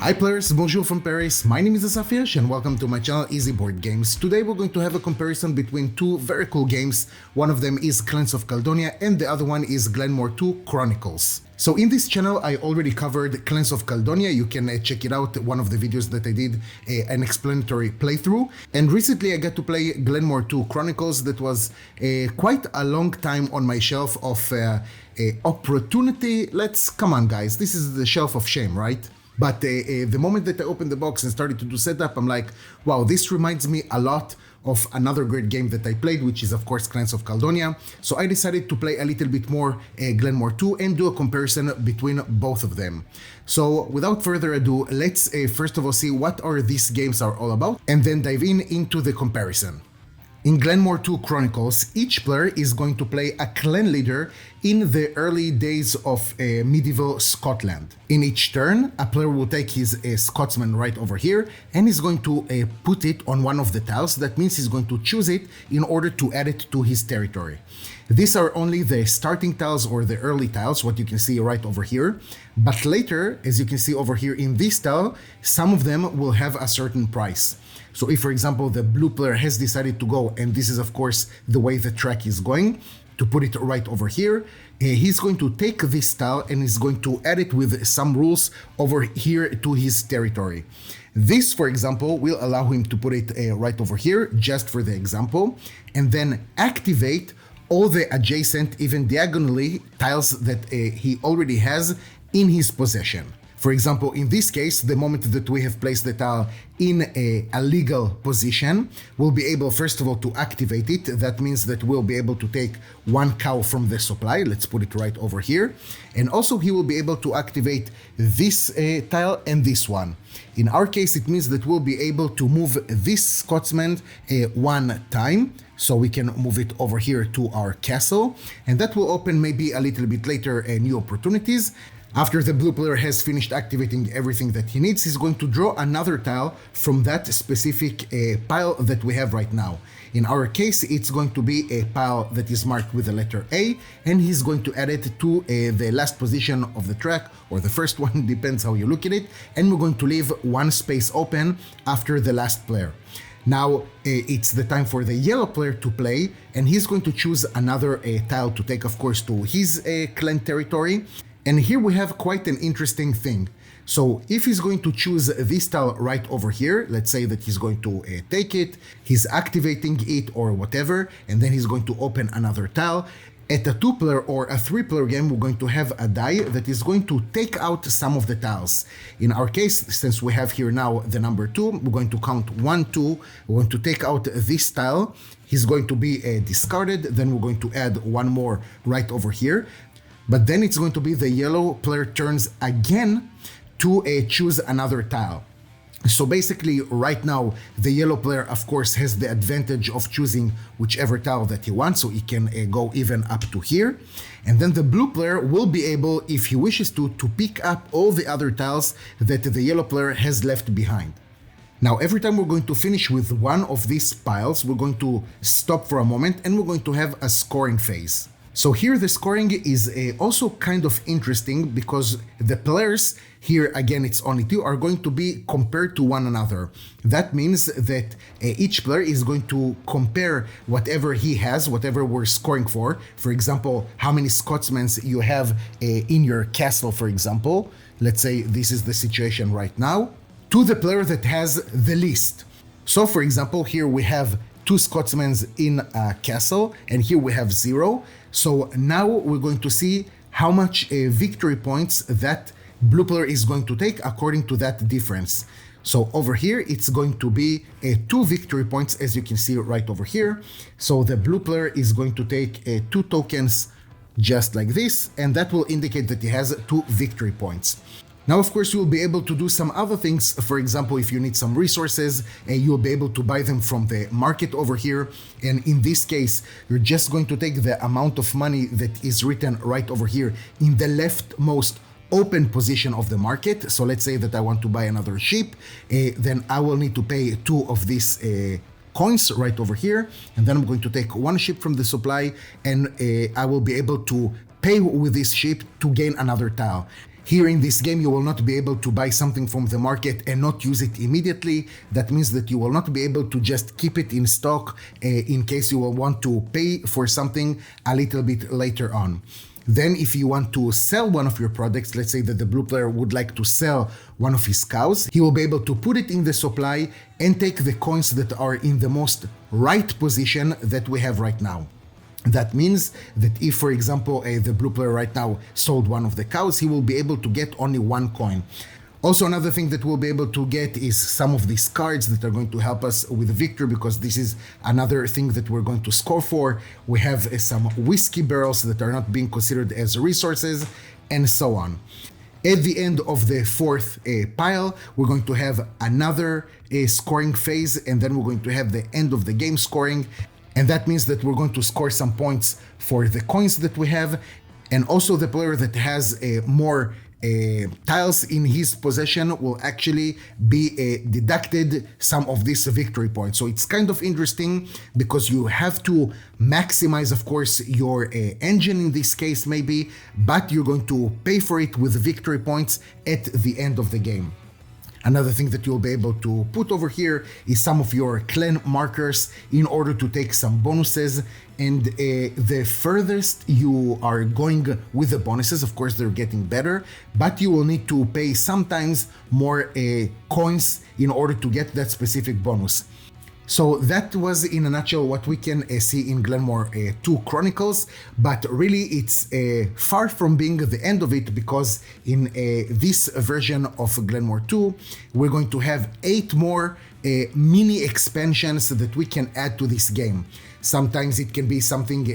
Hi players, bonjour from Paris, my name is Asaf and welcome to my channel Easy Board Games. Today we're going to have a comparison between two very cool games. One of them is Clans of Caledonia and the other one is Glen More 2 Chronicles. So in this channel I already covered Clans of Caledonia, you can check it out, one of the videos that I did, an explanatory playthrough. And recently I got to play Glen More 2 Chronicles. That was quite a long time on my shelf of opportunity. Come on guys, this is the shelf of shame, right? But the moment that I opened the box and started to do setup, I'm like, wow, this reminds me a lot of another great game that I played, which is of course Clans of Caledonia. So I decided to play a little bit more Glen More 2 and do a comparison between both of them. So without further ado, let's first of all see what these games are all about and then dive into the comparison. In Glen More 2 Chronicles, each player is going to play a clan leader in the early days of medieval Scotland. In each turn, a player will take his Scotsman right over here and is going to put it on one of the tiles. That means he's going to choose it in order to add it to his territory. These are only the starting tiles or the early tiles, what you can see right over here. But later, as you can see over here in this tile, some of them will have a certain price. So if, for example, the blue player has decided to go, and this is of course the way the track is going, to put it right over here, he's going to take this tile and is going to add it with some rules over here to his territory. This, for example, will allow him to put it right over here, just for the example, and then activate all the adjacent, even diagonally, tiles that he already has in his possession. For example, in this case, the moment that we have placed the tile in a legal position, we'll be able, first of all, to activate it. That means that we'll be able to take one cow from the supply. Let's put it right over here. And also he will be able to activate this tile and this one. In our case, it means that we'll be able to move this Scotsman one time. So we can move it over here to our castle. And that will open maybe a little bit later new opportunities. After the blue player has finished activating everything that he needs, he's going to draw another tile from that specific pile that we have right now. In our case, it's going to be a pile that is marked with the letter A, and he's going to add it to the last position of the track, or the first one, depends how you look at it, and we're going to leave one space open after the last player. Now it's the time for the yellow player to play, and he's going to choose another tile to take, of course, to his clan territory. And here we have quite an interesting thing. So if he's going to choose this tile right over here, let's say that he's going to take it, he's activating it or whatever, and then he's going to open another tile. At a 2-player or a 3-player game, we're going to have a die that is going to take out some of the tiles. In our case, since we have here now the number 2, we're going to count 1, 2, we're going to take out this tile. He's going to be discarded, then we're going to add one more right over here. But then it's going to be the yellow player turns again to choose another tile. So basically right now the yellow player of course has the advantage of choosing whichever tile that he wants, so he can go even up to here. And then the blue player will be able, if he wishes to pick up all the other tiles that the yellow player has left behind. Now every time we're going to finish with one of these piles, we're going to stop for a moment and we're going to have a scoring phase. So here the scoring is also kind of interesting because the players here, again it's only 2, are going to be compared to one another. That means that each player is going to compare whatever he has, whatever we're scoring for. For example, how many Scotsmen you have in your castle, for example. Let's say this is the situation right now, to the player that has the least. So for example, here we have 2 Scotsmen in a castle, and here we have 0. So now we're going to see how much victory points that blue player is going to take according to that difference. So over here, it's going to be 2 victory points, as you can see right over here. So the blue player is going to take 2 tokens just like this, and that will indicate that he has 2 victory points. Now, of course, you'll be able to do some other things. For example, if you need some resources, you'll be able to buy them from the market over here. And in this case, you're just going to take the amount of money that is written right over here in the leftmost open position of the market. So let's say that I want to buy another sheep, then I will need to pay 2 of these coins right over here. And then I'm going to take 1 sheep from the supply, and I will be able to pay with this sheep to gain another tile. Here in this game, you will not be able to buy something from the market and not use it immediately. That means that you will not be able to just keep it in stock in case you will want to pay for something a little bit later on. Then if you want to sell one of your products, let's say that the blue player would like to sell one of his cows, he will be able to put it in the supply and take the coins that are in the most right position that we have right now. That means that if, for example, the blue player right now sold one of the cows, he will be able to get only one coin. Also, another thing that we'll be able to get is some of these cards that are going to help us with victory, because this is another thing that we're going to score for. We have some whiskey barrels that are not being considered as resources, and so on. At the end of the fourth pile, we're going to have another scoring phase, and then we're going to have the end of the game scoring. And that means that we're going to score some points for the coins that we have, and also the player that has more tiles in his possession will actually be deducted some of these victory points. So it's kind of interesting because you have to maximize, of course, your engine in this case maybe, but you're going to pay for it with victory points at the end of the game. Another thing that you'll be able to put over here is some of your clan markers in order to take some bonuses. And the furthest you are going with the bonuses, of course, they're getting better, but you will need to pay sometimes more coins in order to get that specific bonus. So that was in a nutshell what we can see in Glen More 2 Chronicles, but really it's far from being the end of it, because in this version of Glen More 2 we're going to have 8 more mini expansions that we can add to this game. Sometimes it can be something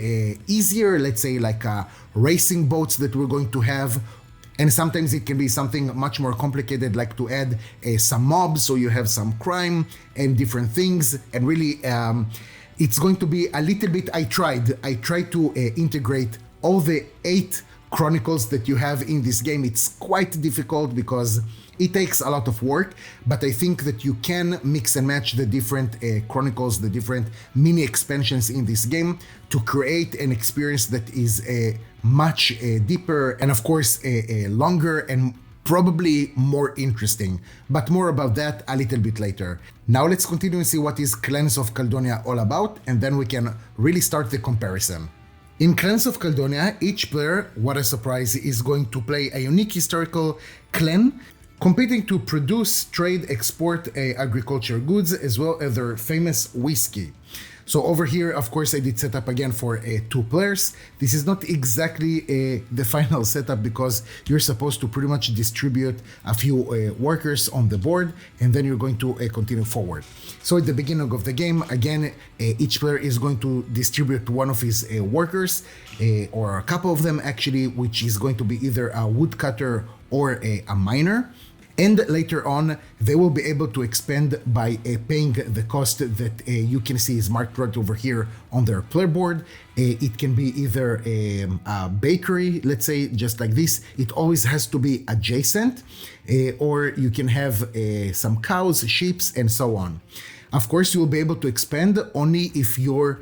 easier, let's say like racing boats that we're going to have, and sometimes it can be something much more complicated, like to add some mobs, so you have some crime and different things. And really, it's going to be a little bit, I tried to integrate all the 8 chronicles that you have in this game. It's quite difficult because it takes a lot of work, but I think that you can mix and match the different chronicles, the different mini expansions in this game to create an experience that is much deeper and of course longer and probably more interesting. But more about that a little bit later. Now let's continue and see what is Clans of Caledonia all about, and then we can really start the comparison. In Clans of Caledonia, each player, what a surprise, is going to play a unique historical clan, competing to produce, trade, export agriculture goods, as well as their famous whiskey. So over here, of course, I did set up again for 2 players. This is not exactly the final setup, because you're supposed to pretty much distribute a few workers on the board, and then you're going to continue forward. So at the beginning of the game, again, each player is going to distribute one of his workers, or a couple of them actually, which is going to be either a woodcutter or a miner. And later on, they will be able to expand by paying the cost that you can see is marked right over here on their player board. It can be either a bakery, let's say, just like this. It always has to be adjacent, or you can have some cows, sheep, and so on. Of course, you will be able to expand only if your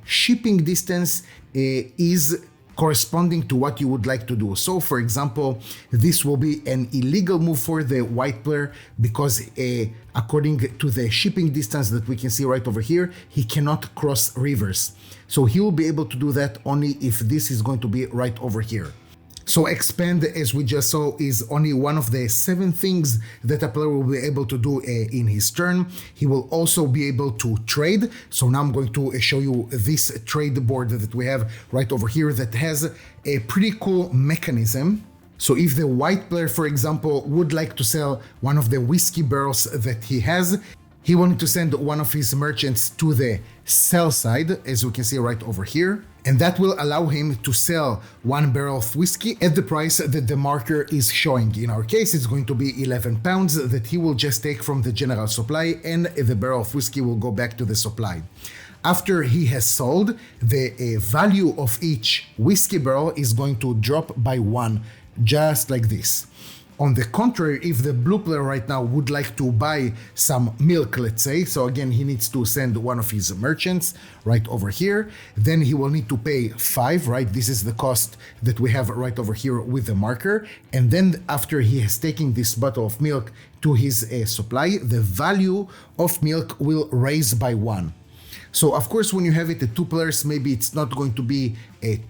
shipping distance is corresponding to what you would like to do. So for example, this will be an illegal move for the white player, because according to the shipping distance that we can see right over here, he cannot cross rivers. So he will be able to do that only if this is going to be right over here. So expand, as we just saw, is only one of the 7 things that a player will be able to do in his turn. He will also be able to trade. So now I'm going to show you this trade board that we have right over here that has a pretty cool mechanism. So if the white player, for example, would like to sell one of the whiskey barrels that he has, he wanted to send one of his merchants to the sell side, as we can see right over here. And that will allow him to sell 1 barrel of whiskey at the price that the marker is showing. In our case, it's going to be 11 pounds that he will just take from the general supply, and the barrel of whiskey will go back to the supply. After he has sold, the value of each whiskey barrel is going to drop by 1, just like this. On the contrary, if the blue player right now would like to buy some milk, let's say, so again, he needs to send one of his merchants right over here, then he will need to pay 5, right? This is the cost that we have right over here with the marker. And then after he has taken this bottle of milk to his supply, the value of milk will raise by 1. So of course, when you have it at 2 players, maybe it's not going to be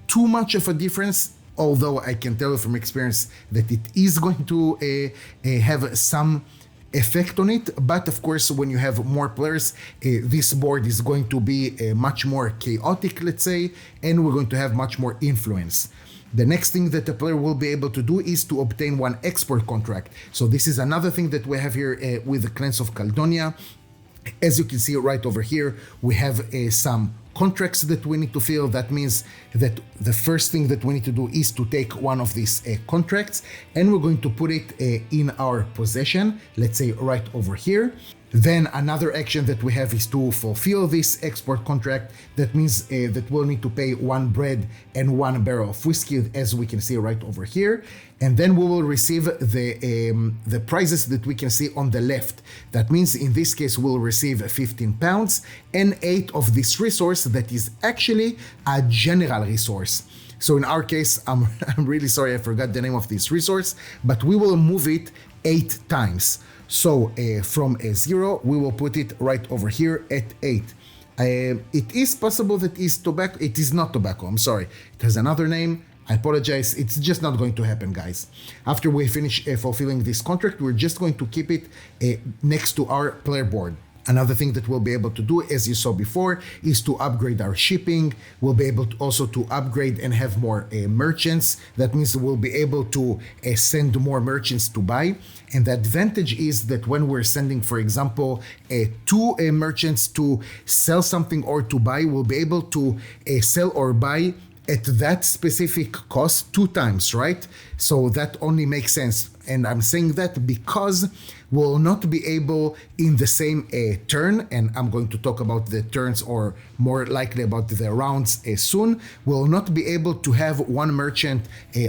too much of a difference, although I can tell you from experience that it is going to have some effect on it. But of course, when you have more players, this board is going to be much more chaotic, let's say, and we're going to have much more influence. The next thing that the player will be able to do is to obtain one export contract. So this is another thing that we have here with the Clans of Caledonia. As you can see right over here, we have some contracts that we need to fill. That means that the first thing that we need to do is to take one of these contracts, and we're going to put it in our possession, let's say right over here. Then another action that we have is to fulfill this export contract. That means that we'll need to pay 1 bread and 1 barrel of whiskey, as we can see right over here. And then we will receive the prizes that we can see on the left. That means in this case, we'll receive 15 pounds and 8 of this resource that is actually a general resource. So in our case, I'm really sorry, I forgot the name of this resource, but we will move it 8 times. So from a 0, we will put it right over here at 8. It is possible that it is not tobacco, I'm sorry. It has another name, I apologize, it's just not going to happen, guys. After we finish fulfilling this contract, we're just going to keep it next to our player board. Another thing that we'll be able to do, as you saw before, is to upgrade our shipping. We'll be able to also to upgrade and have more merchants. That means we'll be able to send more merchants to buy. And the advantage is that when we're sending, for example, 2 merchants to sell something or to buy, we'll be able to sell or buy at that specific cost 2 times, right? So that only makes sense. And I'm saying that because we'll not be able in the same turn, and I'm going to talk about the turns or more likely about the rounds soon, we'll not be able to have 1 merchant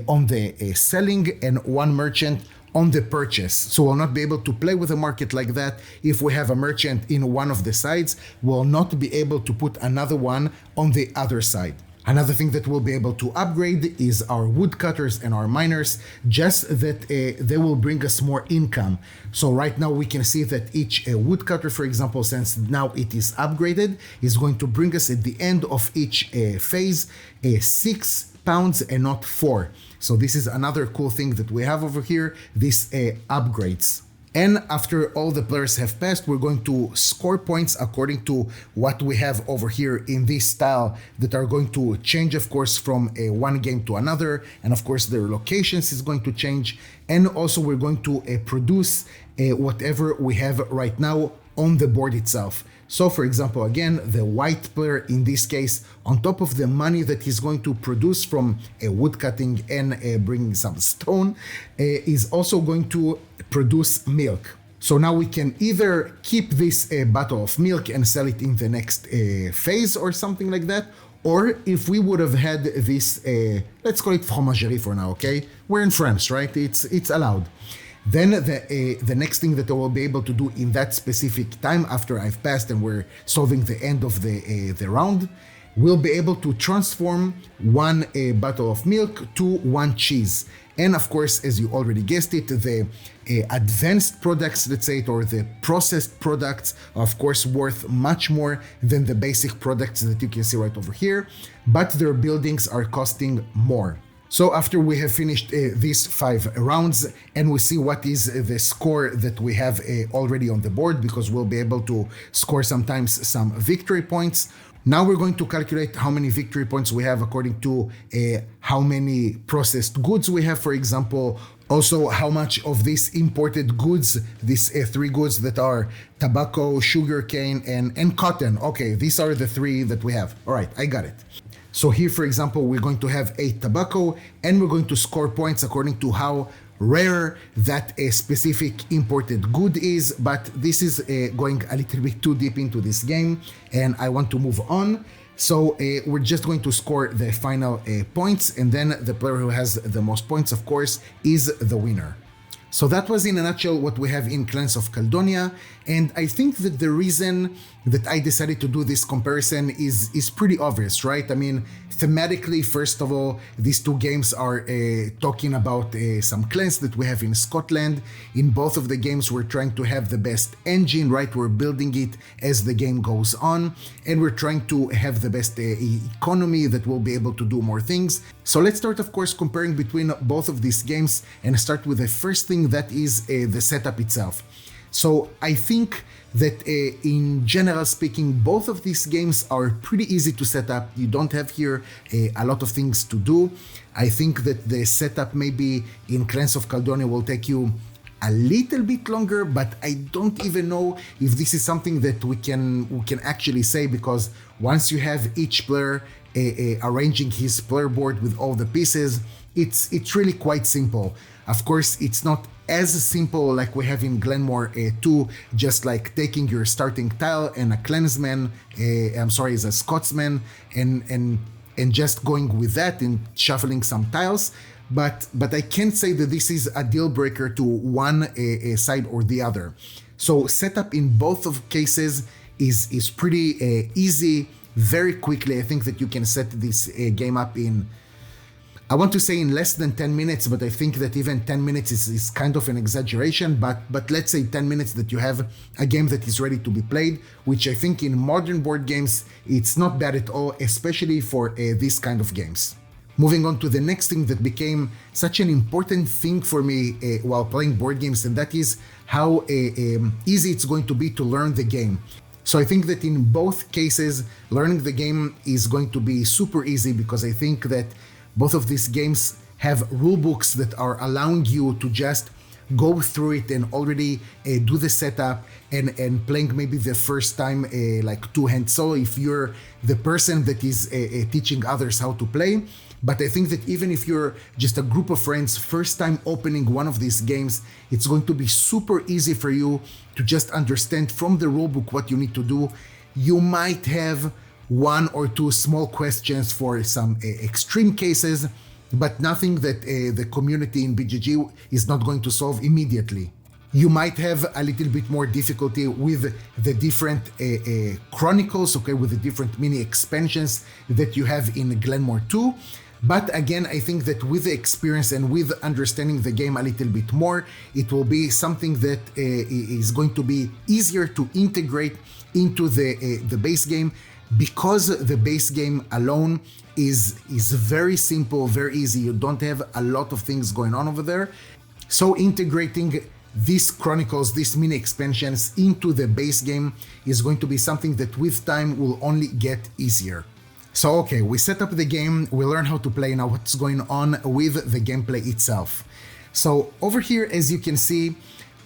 on the selling and 1 merchant on the purchase. So we'll not be able to play with the market like that. If we have a merchant in one of the sides, we'll not be able to put another one on the other side. Another thing that we'll be able to upgrade is our woodcutters and our miners, just that they will bring us more income. So right now we can see that each woodcutter, for example, since now it is upgraded, is going to bring us at the end of each phase 6 pounds and not 4. So this is another cool thing that we have over here, these upgrades. And after all the players have passed, we're going to score points according to what we have over here in this style that are going to change, of course, from one game to another. And of course, their locations is going to change. And also we're going to produce whatever we have right now on the board itself. So for example, again, the white player in this case, on top of the money that he's going to produce from woodcutting and bringing some stone, is also going to produce milk. So now we can either keep this bottle of milk and sell it in the next phase or something like that, or if we would have had this, let's call it fromagerie for now, okay? We're in France, right? It's allowed. Then the next thing that I will be able to do in that specific time after I've passed and we're solving the end of the round, we'll be able to transform 1 bottle of milk to 1 cheese. And of course, as you already guessed it, the advanced products, let's say it, or the processed products are of course worth much more than the basic products that you can see right over here, but their buildings are costing more. So after we have finished these 5 rounds and we see what is the score that we have already on the board, because we'll be able to score sometimes some victory points. Now we're going to calculate how many victory points we have according to how many processed goods we have, for example. Also, how much of these imported goods, these 3 goods that are tobacco, sugarcane, and cotton. Okay, these are the 3 that we have. All right, I got it. So here, for example, we're going to have 8 tobacco, and we're going to score points according to how rare that a specific imported good is. But this is going a little bit too deep into this game, and I want to move on. So we're just going to score the final points, and then the player who has the most points, of course, is the winner. So that was in a nutshell what we have in Clans of Caledonia, and I think that the reason that I decided to do this comparison is pretty obvious, right? I mean, thematically, first of all, these two games are talking about some clans that we have in Scotland. In both of the games, we're trying to have the best engine, right? We're building it as the game goes on, and we're trying to have the best economy that will be able to do more things. So let's start, of course, comparing between both of these games and start with the first thing, that is the setup itself. So I think that in general speaking, both of these games are pretty easy to set up. You don't have here a lot of things to do. I think that the setup maybe in Clans of Caledonia will take you a little bit longer, but I don't even know if this is something that we can actually say, because once you have each player arranging his player board with all the pieces, it's really quite simple. Of course, it's not as simple like we have in Glen More 2, just like taking your starting tile and a clansman, as a Scotsman, and just going with that and shuffling some tiles. But I can't say that this is a deal breaker to one side or the other. So setup in both of cases is pretty easy, very quickly. I think that you can set this game up in, I want to say in less than 10 minutes, but I think that even 10 minutes is kind of an exaggeration, but let's say 10 minutes that you have a game that is ready to be played, which I think in modern board games, it's not bad at all, especially for this kind of games. Moving on to the next thing that became such an important thing for me while playing board games, and that is how easy it's going to be to learn the game. So I think that in both cases, learning the game is going to be super easy, because I think that both of these games have rule books that are allowing you to just go through it and already do the setup and playing maybe the first time like two-hand solo if you're the person that is teaching others how to play. But I think that even if you're just a group of friends, first time opening one of these games, it's going to be super easy for you to just understand from the rulebook what you need to do. You might have one or two small questions for some extreme cases, but nothing that the community in BGG is not going to solve immediately. You might have a little bit more difficulty with the different chronicles, okay, with the different mini expansions that you have in Glen More 2. But again, I think that with the experience and with understanding the game a little bit more, it will be something that is going to be easier to integrate into the base game, because the base game alone is very simple, very easy. You don't have a lot of things going on over there. So integrating these chronicles, these mini expansions into the base game is going to be something that with time will only get easier. So okay, we set up the game, we learn how to play. Now what's going on with the gameplay itself? So over here, as you can see,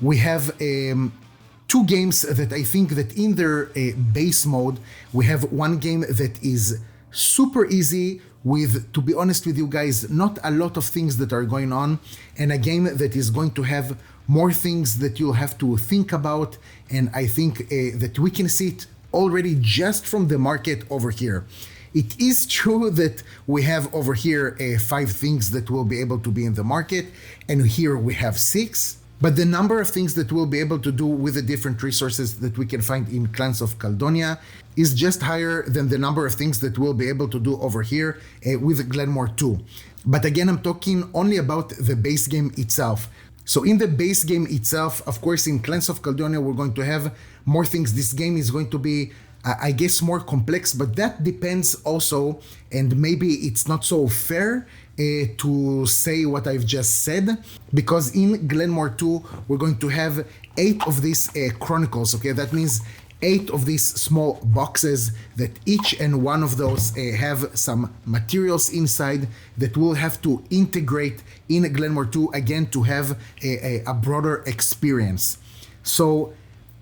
we have two games that I think that in their base mode, we have one game that is super easy with, to be honest with you guys, not a lot of things that are going on, and a game that is going to have more things that you'll have to think about. And I think that we can see it already just from the market over here. It is true that we have over here 5 things that will be able to be in the market, and here we have 6. But the number of things that we'll be able to do with the different resources that we can find in Clans of Caledonia is just higher than the number of things that we'll be able to do over here with Glen More 2. But again, I'm talking only about the base game itself. So in the base game itself, of course, in Clans of Caledonia, we're going to have more things. This game is going to be, I guess, more complex, but that depends also, and maybe it's not so fair to say what I've just said, because in Glen More 2, we're going to have 8 of these chronicles, okay? That means 8 of these small boxes that each and one of those have some materials inside that we'll have to integrate in Glen More 2 again to have a broader experience. So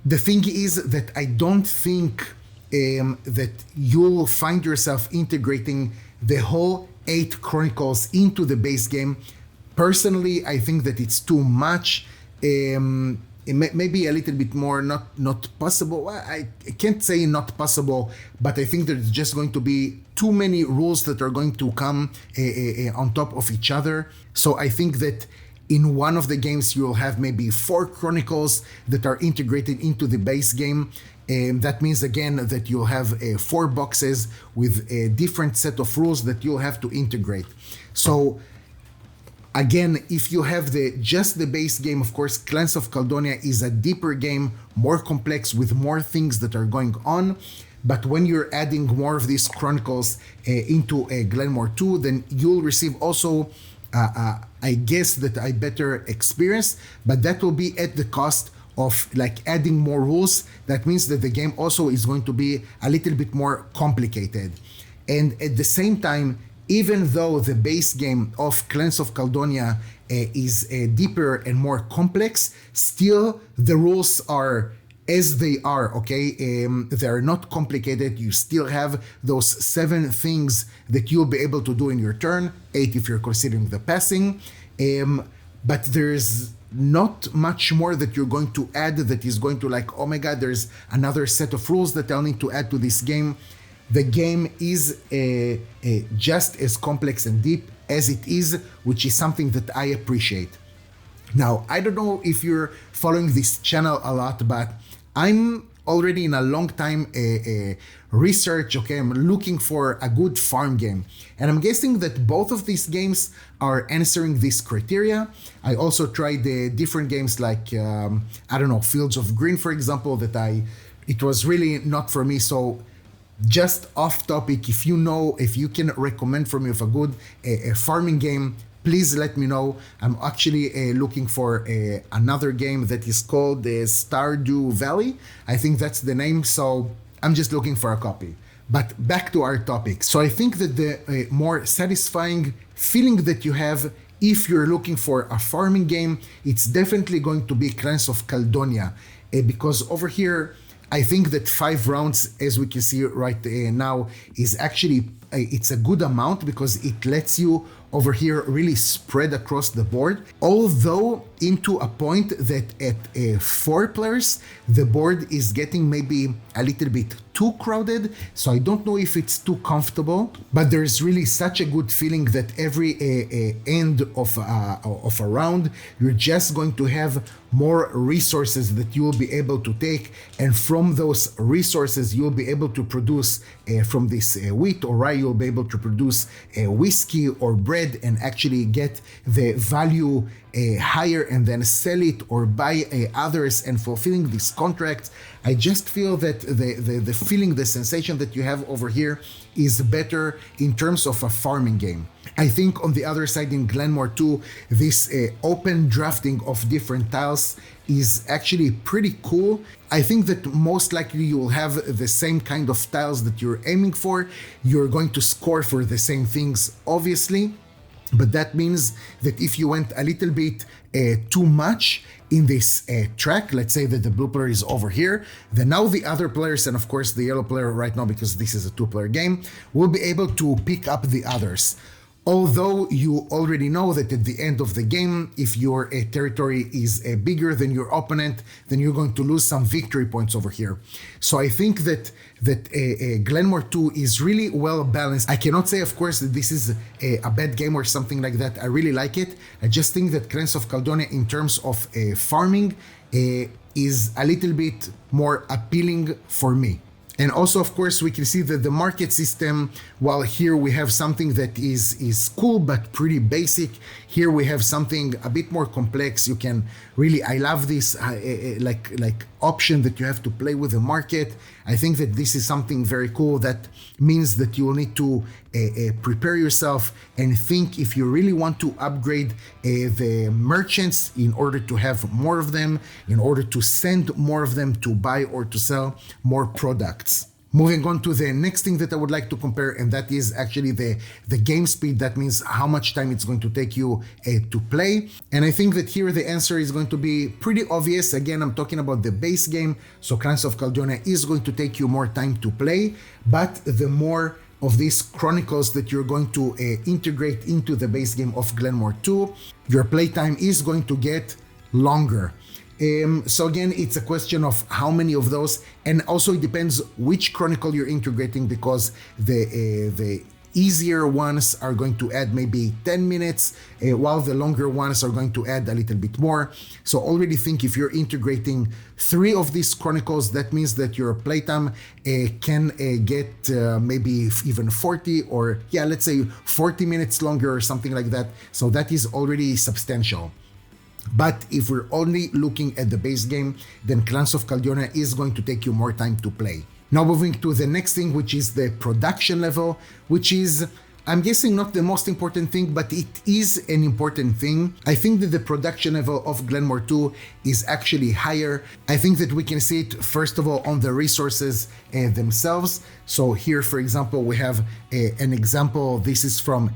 the thing is that I don't think that you'll find yourself integrating the whole 8 chronicles into the base game. Personally, I think that it's too much. Maybe a little bit more not possible. I can't say not possible, but I think there's just going to be too many rules that are going to come on top of each other. So I think that In one of the games, you'll have maybe 4 chronicles that are integrated into the base game. That means again that you'll have 4 boxes with a different set of rules that you'll have to integrate. So again, if you have just the base game, of course, Clans of Caledonia is a deeper game, more complex with more things that are going on. But when you're adding more of these chronicles into Glen More 2, then you'll receive also, I guess, that a better experience, but that will be at the cost of like adding more rules. That means that the game also is going to be a little bit more complicated. And at the same time, even though the base game of Clans of Caledonia is deeper and more complex, still the rules are as they are, okay? They are not complicated. You still have those 7 things that you'll be able to do in your turn, 8 if you're considering the passing. But there's not much more that you're going to add that is going to like, oh my God, there's another set of rules that I'll need to add to this game. The game is just as complex and deep as it is, which is something that I appreciate. Now, I don't know if you're following this channel a lot, but I'm already in a long time research, okay? I'm looking for a good farm game. And I'm guessing that both of these games are answering this criteria. I also tried different games like, I don't know, Fields of Green, for example, it was really not for me. So just off topic, if you can recommend for me of a good farming game, please let me know. I'm actually looking for another game that is called Stardew Valley. I think that's the name, so I'm just looking for a copy. But back to our topic. So I think that the more satisfying feeling that you have if you're looking for a farming game, it's definitely going to be Clans of Caledonia. Because over here, I think that 5 rounds, as we can see right now, is actually, it's a good amount because it lets you over here really spread across the board. Although into a point that at 4 players, the board is getting maybe a little bit too crowded. So I don't know if it's too comfortable, but there's really such a good feeling that every end of a round, you're just going to have more resources that you will be able to take. And from those resources, you'll be able to produce from this wheat or rye, you'll be able to produce whiskey or bread and actually get the value higher and then sell it or buy others and fulfilling these contracts. I just feel that the feeling, the sensation that you have over here is better in terms of a farming game. I think on the other side in Glen More 2, this open drafting of different tiles is actually pretty cool. I think that most likely you will have the same kind of tiles that you're aiming for. You're going to score for the same things, obviously. But that means that if you went a little bit too much in this track, let's say that the blue player is over here, then now the other players, and of course the yellow player right now, because this is a 2-player game, will be able to pick up the others. Although you already know that at the end of the game, if your territory is bigger than your opponent, then you're going to lose some victory points over here. So I think that Glen More 2 is really well balanced. I cannot say, of course, that this is a bad game or something like that. I really like it. I just think that Clans of Caledonia, in terms of farming, is a little bit more appealing for me. And also, of course, we can see that the market system, while here we have something that is cool but pretty basic, here we have something a bit more complex. You can really, I love this like option that you have to play with the market. I think that this is something very cool. That means that you will need to prepare yourself and think if you really want to upgrade the merchants in order to have more of them, in order to send more of them to buy or to sell more products. Moving on to the next thing that I would like to compare, and that is actually the game speed. That means how much time it's going to take you to play. And I think that here the answer is going to be pretty obvious. Again, I'm talking about the base game. So Clans of Caledonia is going to take you more time to play, but the more of these chronicles that you're going to integrate into the base game of Glen More 2, your playtime is going to get longer. So again, it's a question of how many of those, and also it depends which chronicle you're integrating, because the easier ones are going to add maybe 10 minutes, while the longer ones are going to add a little bit more. So already think if you're integrating 3 of these chronicles, that means that your playtime can get maybe even 40 or let's say 40 minutes longer or something like that. So that is already substantial. But if we're only looking at the base game, then Clans of Caledonia is going to take you more time to play. Now moving to the next thing, which is the production level, which is, I'm guessing, not the most important thing, but it is an important thing. I think that the production level of Glen More 2 is actually higher. I think that we can see it, first of all, on the resources themselves. So here, for example, we have an example. This is from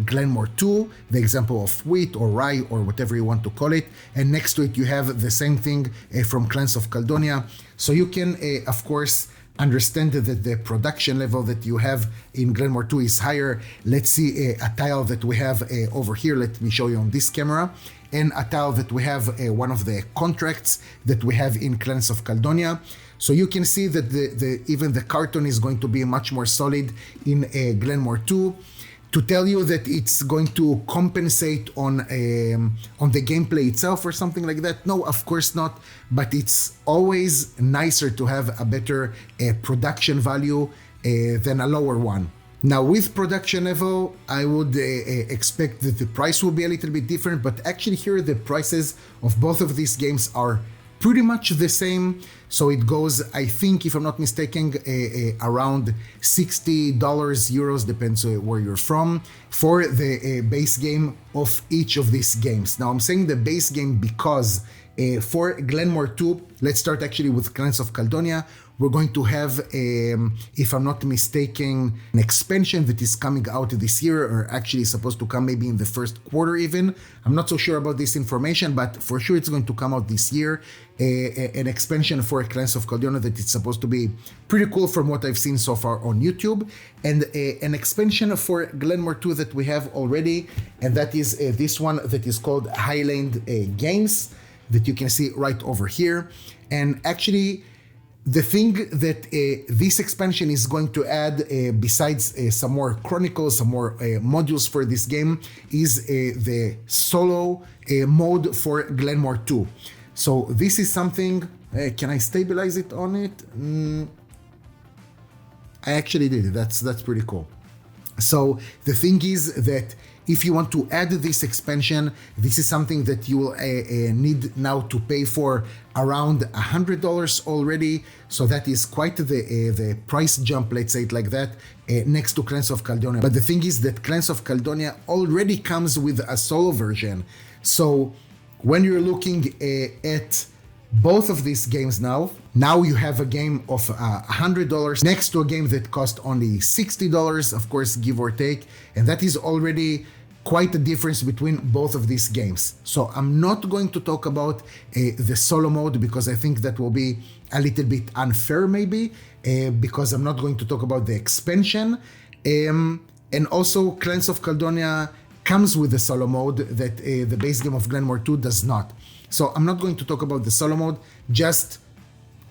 Glen More 2, the example of wheat or rye or whatever you want to call it. And next to it, you have the same thing from Clans of Caledonia. So you can, of course, understand that the production level that you have in Glen More 2 is higher. Let's see a tile that we have over here. Let me show you on this camera. And a tile that we have, one of the contracts that we have in Clans of Caledonia. So you can see that even the carton is going to be much more solid in Glen More 2. To tell you that it's going to compensate on the gameplay itself or something like that, no, of course not. But it's always nicer to have a better production value than a lower one. Now with production level, I would expect that the price will be a little bit different, but actually here the prices of both of these games are pretty much the same. So it goes, I think, if I'm not mistaken, around $60 euros, depends where you're from, for the base game of each of these games. Now I'm saying the base game because for Glen More 2, let's start actually with Clans of Caledonia. We're going to have, if I'm not mistaken, an expansion that is coming out this year, or actually supposed to come maybe in the first quarter even. I'm not so sure about this information, but for sure it's going to come out this year. An expansion for Clans of Caledonia that is supposed to be pretty cool from what I've seen so far on YouTube. And an expansion for Glen More 2 that we have already, and that is this one that is called Highland Games, that you can see right over here. And actually, the thing that this expansion is going to add, besides some more chronicles, some more modules for this game, is the solo mode for Glen More 2. So this is something, can I stabilize it on it? I actually did it, that's pretty cool. So the thing is that if you want to add this expansion, this is something that you will need now to pay for around $100 already. So that is quite the price jump, let's say it like that, next to Clans of Caledonia. But the thing is that Clans of Caledonia already comes with a solo version. So when you're looking at both of these games now you have a game of $100 next to a game that cost only $60, of course, give or take. And that is already quite a difference between both of these games. So I'm not going to talk about the solo mode, because I think that will be a little bit unfair maybe, because I'm not going to talk about the expansion. And also Clans of Caledonia comes with the solo mode that the base game of Glen More 2 does not. So I'm not going to talk about the solo mode, just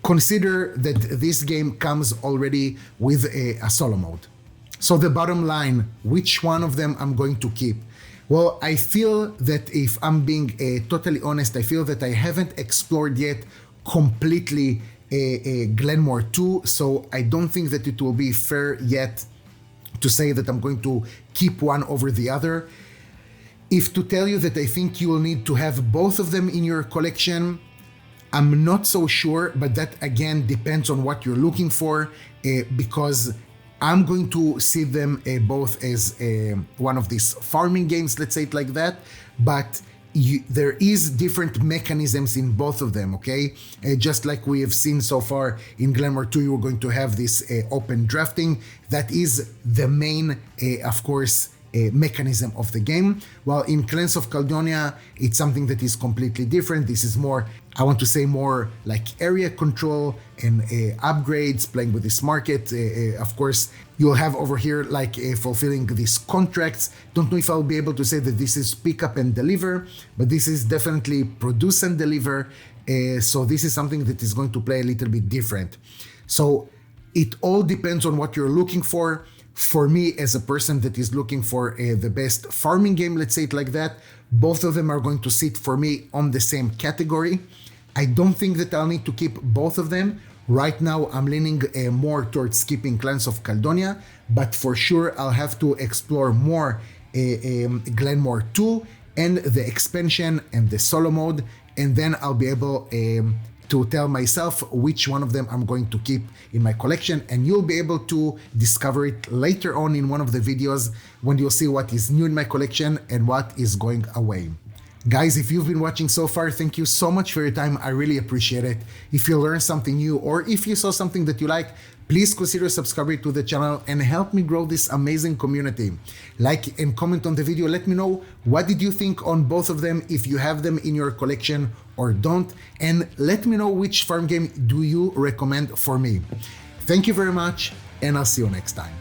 consider that this game comes already with a solo mode. So the bottom line, which one of them I'm going to keep? Well, I feel that if I'm being totally honest, I feel that I haven't explored yet completely Glen More 2, so I don't think that it will be fair yet to say that I'm going to keep one over the other. If to tell you that I think you will need to have both of them in your collection, I'm not so sure, but that again depends on what you're looking for, because I'm going to see them both as one of these farming games, let's say it like that, but there is different mechanisms in both of them, okay? Just like we have seen so far in Glen More 2, you're going to have this open drafting. That is the main, of course, mechanism of the game. While in Clans of Caledonia, it's something that is completely different. This is more, I want to say, more like area control and upgrades, playing with this market. Of course, you'll have over here like fulfilling these contracts. Don't know if I'll be able to say that this is pick up and deliver, but this is definitely produce and deliver. So this is something that is going to play a little bit different. So it all depends on what you're looking for. For me, as a person that is looking for the best farming game, let's say it like that, both of them are going to sit for me on the same category. I don't think that I'll need to keep both of them. Right now, I'm leaning more towards keeping Clans of Caledonia, but for sure, I'll have to explore more Glen More 2 and the expansion and the solo mode, and then I'll be able to tell myself which one of them I'm going to keep in my collection, and you'll be able to discover it later on in one of the videos when you'll see what is new in my collection and what is going away. Guys, if you've been watching so far, thank you so much for your time. I really appreciate it. If you learned something new or if you saw something that you like, please consider subscribing to the channel and help me grow this amazing community. Like and comment on the video. Let me know what did you think on both of them, if you have them in your collection or don't, and let me know which farm game do you recommend for me. Thank you very much, and I'll see you next time.